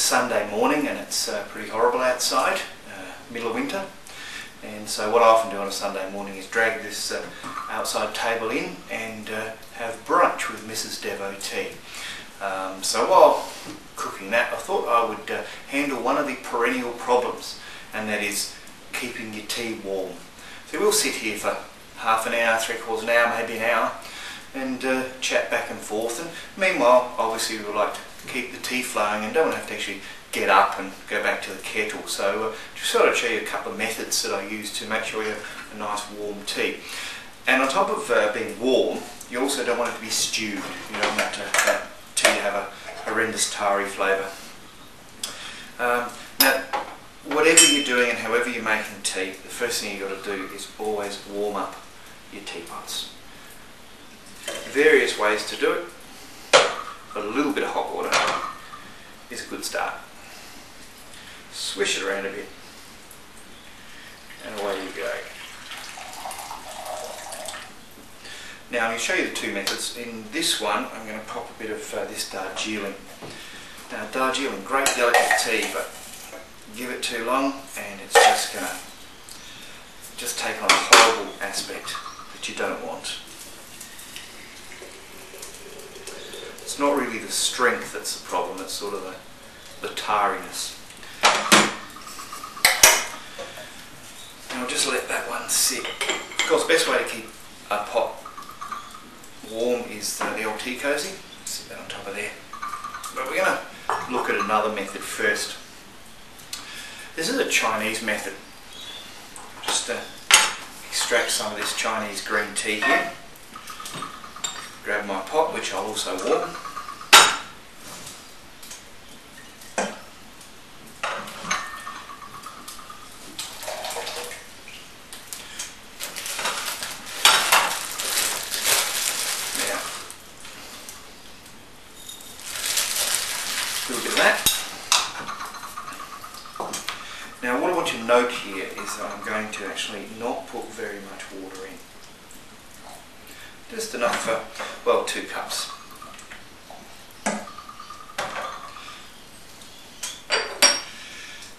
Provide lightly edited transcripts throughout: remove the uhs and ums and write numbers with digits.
Sunday morning and it's pretty horrible outside, middle of winter, and so what I often do on a Sunday morning is drag this outside table in and have brunch with Mrs. Devotea. So while cooking that, I thought I would handle one of the perennial problems, and that is keeping your tea warm. So we'll sit here for half an hour, 3/4 an hour, maybe an hour, and chat back and forth, and meanwhile obviously we would like to keep the tea flowing and don't want to have to actually get up and go back to the kettle. So just sort of show you a couple of methods that I use to make sure you have a nice warm tea. And on top of being warm, you also don't want it to be stewed. You don't want that tea to have a horrendous tarry flavour. Now, whatever you're doing and however you're making tea, the first thing you've got to do is always warm up your teapots. Various ways to do it, but a little bit of hot water is a good start. Swish it around a bit, and away you go. Now I'm going to show you the two methods. In this one I'm going to pop a bit of this Darjeeling. Now Darjeeling, great delicate tea, but give it too long and it's just going to take on a horrible aspect that you don't want. It's not really the strength that's the problem, it's sort of the tarriness. And I'll just let that one sit. Of course, the best way to keep a pot warm is the old tea cosy. Sit that on top of there. But we're going to look at another method first. This is a Chinese method. Just extract some of this Chinese green tea here. Grab my pot, which I'll also warm. Now, do a bit of that. Now what I want you to note here is that I'm going to actually not put very much water in. Just enough for, well, 2 cups.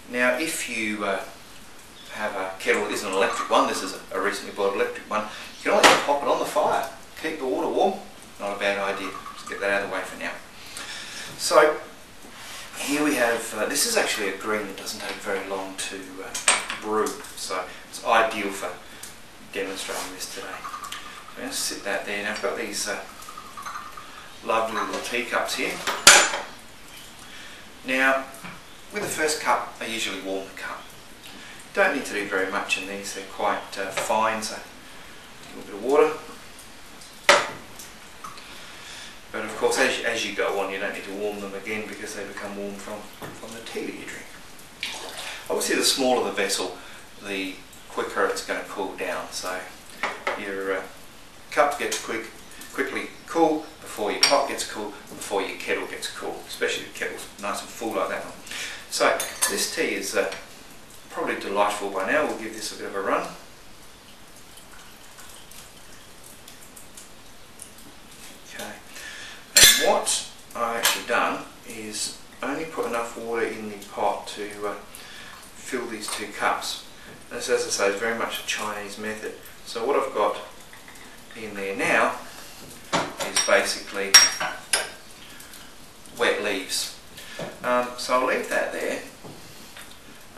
Now if you have a kettle that isn't an electric one, this is a recently bought electric one, you can always pop it on the fire. Keep the water warm, not a bad idea. Just get that out of the way for now. So here we have, this is actually a green that doesn't take very long to brew, so it's ideal for demonstrating this today. I'm going to sit that there. Now I've got these lovely little teacups here. Now with the first cup I usually warm the cup. Don't need to do very much in these, they're quite fine, so a little bit of water. But of course as you go on you don't need to warm them again because they become warm from the tea that you drink. Obviously the smaller the vessel, the quicker it's going to cool down, so your cup gets quickly cool before your pot gets cool, before your kettle gets cool, especially if the kettle's nice and full like that one. So this tea is probably delightful by now. We'll give this a bit of a run. Okay, and what I've actually done is only put enough water in the pot to fill these 2 cups. This, as I say, is very much a Chinese method. So what I've got in there now is basically wet leaves. So I'll leave that there.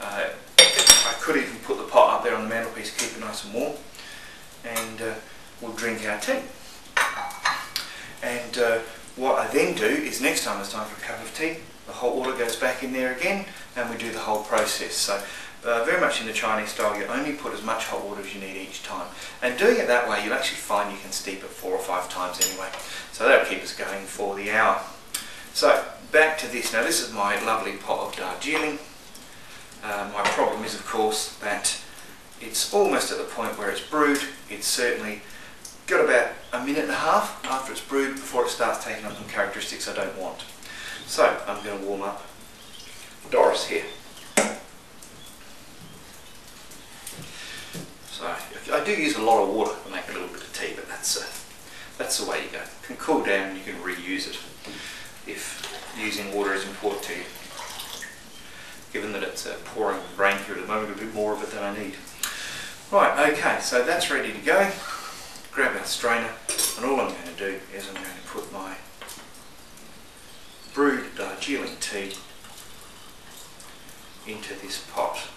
I could even put the pot up there on the mantelpiece, keep it nice and warm, and we'll drink our tea. And what I then do is next time it's time for a cup of tea, the hot water goes back in there again and we do the whole process. So very much in the Chinese style, you only put as much hot water as you need each time. And doing it that way, you'll actually find you can steep it 4 or 5 times anyway. So that'll keep us going for the hour. So back to this. Now this is my lovely pot of Darjeeling. My problem is of course that it's almost at the point where it's brewed. It's certainly got about a minute and a half after it's brewed before it starts taking on some characteristics I don't want. So I'm going to warm up Doris here. So I do use a lot of water to make a little bit of tea, but that's the way you go. It can cool down and you can reuse it if using water is important to you. given that it's pouring with rain here at the moment, a bit more of it than I need. Right, okay, so that's ready to go. Grab our strainer, and all I'm going to do is I'm going to put my brewed Darjeeling tea into this pot.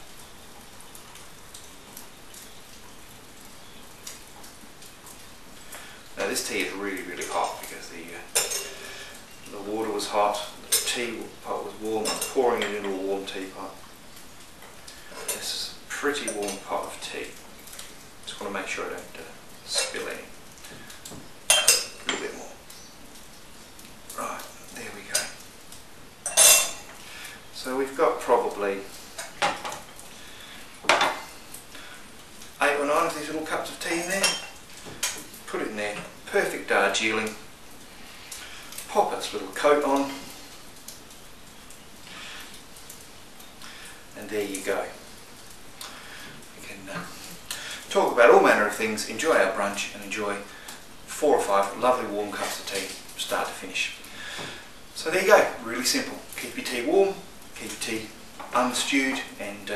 Now this tea is really hot because the water was hot, the tea pot was warm. I'm pouring it into a warm teapot. This is a pretty warm pot of tea. Just want to make sure I don't spill any. A little bit more. Right, there we go. So we've got probably 8 or 9 of these little cups of tea in there. Put it in there, perfect Darjeeling. Pop its little coat on. And there you go. We can talk about all manner of things, enjoy our brunch, and enjoy 4 or 5 lovely warm cups of tea, start to finish. So there you go, really simple. Keep your tea warm, keep your tea unstewed, and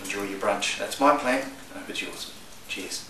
enjoy your brunch. That's my plan, I hope it's yours. Cheers.